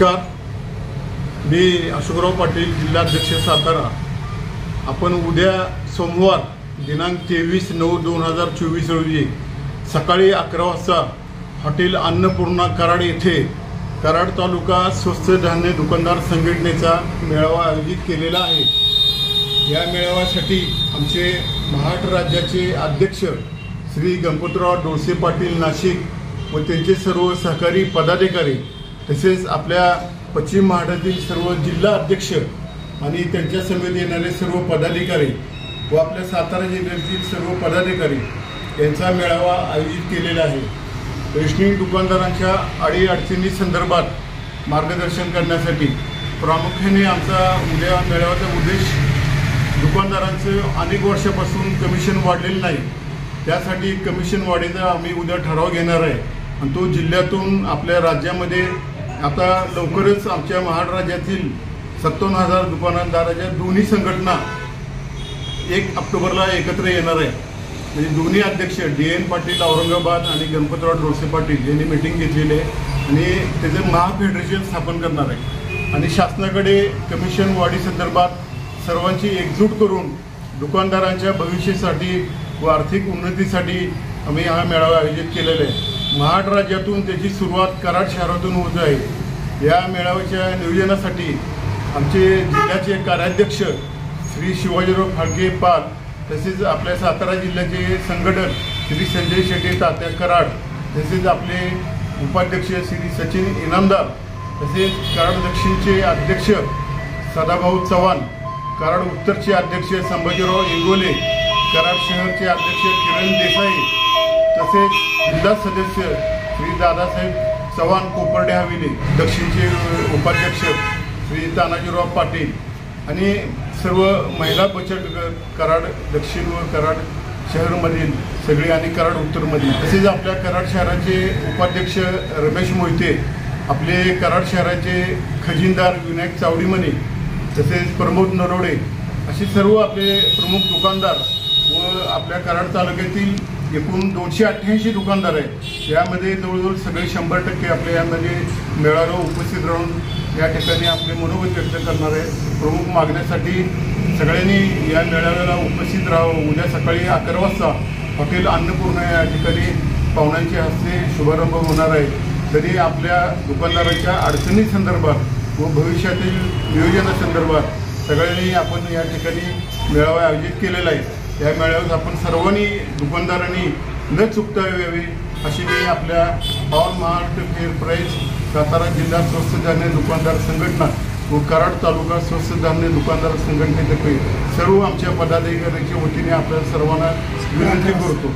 नमस्कार, मी अशोकराव पाटील, जिल्हाध्यक्ष सातारा। आपण उद्या सोमवार दिनांक 23/9/2024 रोजी सकाळी 11 वाजता हॉटेल अन्नपूर्णा कराड येथे कराड तालुका स्वस्त धान्य दुकानदार संघटनेचा मेळावा आयोजित केलेला आहे। या मेळाव्यासाठी आमचे महाराष्ट्र राज्याचे अध्यक्ष श्री गणपतराव डोळसे पाटील नाशिक व त्यांचे सर्व सहकारी पदाधिकारी, तसेच आपल्या पश्चिम महाराष्ट्रातील सर्व जिल्हा अध्यक्ष आणि त्यांच्या समेत येणारे सर्व पदाधिकारी व आपल्या सातारा जिल्ह्यातील सर्व पदाधिकारी यांचा मेळावा आयोजित केलेला आहे। रेशनिंग दुकानदारांच्या अडीअडचणी संदर्भात मार्गदर्शन करण्यासाठी प्रामुख्याने आमचा उद्या मेळाव्याचा उद्देश, दुकानदारांचं अनेक वर्षापासून कमिशन वाढलेलं नाही, त्यासाठी कमिशन वाढीचा आम्ही उद्या ठराव घेणार आहे आणि तो जिल्ह्यातून आपल्या राज्यामध्ये आता लवकरच आमच्या महाराष्ट्र राज्यातील 57,000 दुकानदारांच्या दोन्ही संघटना 1 ऑक्टोबरला एकत्र येणार आहे। म्हणजे दोन्ही अध्यक्ष DN पाटील औरंगाबाद आणि गणपतराव डोळसे पाटील यांनी मीटिंग घेतलेली आहे आणि त्याचे महाफेडरेशन स्थापन करणार आहे आणि शासनाकडे कमिशन वाढी संदर्भात सर्वांची एकजूट करून दुकानदारांच्या भविष्यासाठी व आर्थिक उन्नतीसाठी आम्ही हा मेळावा आयोजित केलेला आहे। महाराष्ट्र राज्यातून त्याची सुरुवात कराड शहरातून होत आहे। या मेळाव्याच्या नियोजनासाठी आमचे जिल्ह्याचे कार्याध्यक्ष श्री शिवाजीराव फाळके पाल, तसेच आपल्या सातारा जिल्ह्याचे संघटक श्री संजय शेट्टी तात्या कराड, तसेच आपले उपाध्यक्ष श्री सचिन इनामदार, तसेच कराड दक्षिणचे अध्यक्ष सदाभाऊ चव्हाण, कराड उत्तरचे अध्यक्ष संभाजीराव इंगोले, कराड शहरचे अध्यक्ष किरण देसाई, तसेच जिल्हा सदस्य श्री दादासाहेब चव्हाण कोपर्डे हवेली, दक्षिणचे उपाध्यक्ष श्री तानाजीराव पाटील आणि सर्व महिला बचत गट कराड दक्षिण व कराड शहरमधील सगळे आणि कराड उत्तरमधील, तसेच आपल्या कराड शहराचे उपाध्यक्ष रमेश मोहिते, आपले कराड शहराचे खजिनदार विनायक चावडीमने, तसेच प्रमोद नरोडे, असे सर्व आपले प्रमुख दुकानदार व आपल्या कराड तालुक्यातील एकूण 288 दुकानदार आहेत। यामध्ये जवळजवळ सगळे 100% आपल्या यामध्ये मेळाव्याला उपस्थित राहून या ठिकाणी आपले मनोगत व्यक्त करणार आहे। प्रमुख मागण्यासाठी सगळ्यांनी या मेळाव्याला उपस्थित राहावं। उद्या सकाळी 11 वाजता हॉटेल अन्नपूर्णा या ठिकाणी पाहुण्यांच्या हस्ते शुभारंभ होणार आहे। तरी आपल्या दुकानदारांच्या अडचणी संदर्भात व भविष्यातील नियोजनासंदर्भात सगळ्यांनी आपण या ठिकाणी मेळावा आयोजित केलेला आहे। या मेळाव्यात आपण सर्वांनी दुकानदारांनी न चुकता यावी अशी मी आपल्या all Maharashtra fair price Satara जिल्हा स्वस्त धान्य दुकानदार संघटना व कराड तालुका स्वस्त धान्य दुकानदार संघटनेतर्फे सर्व आमच्या पदाधिकाऱ्यांच्या वतीने आपल्या सर्वांना विनंती करतो।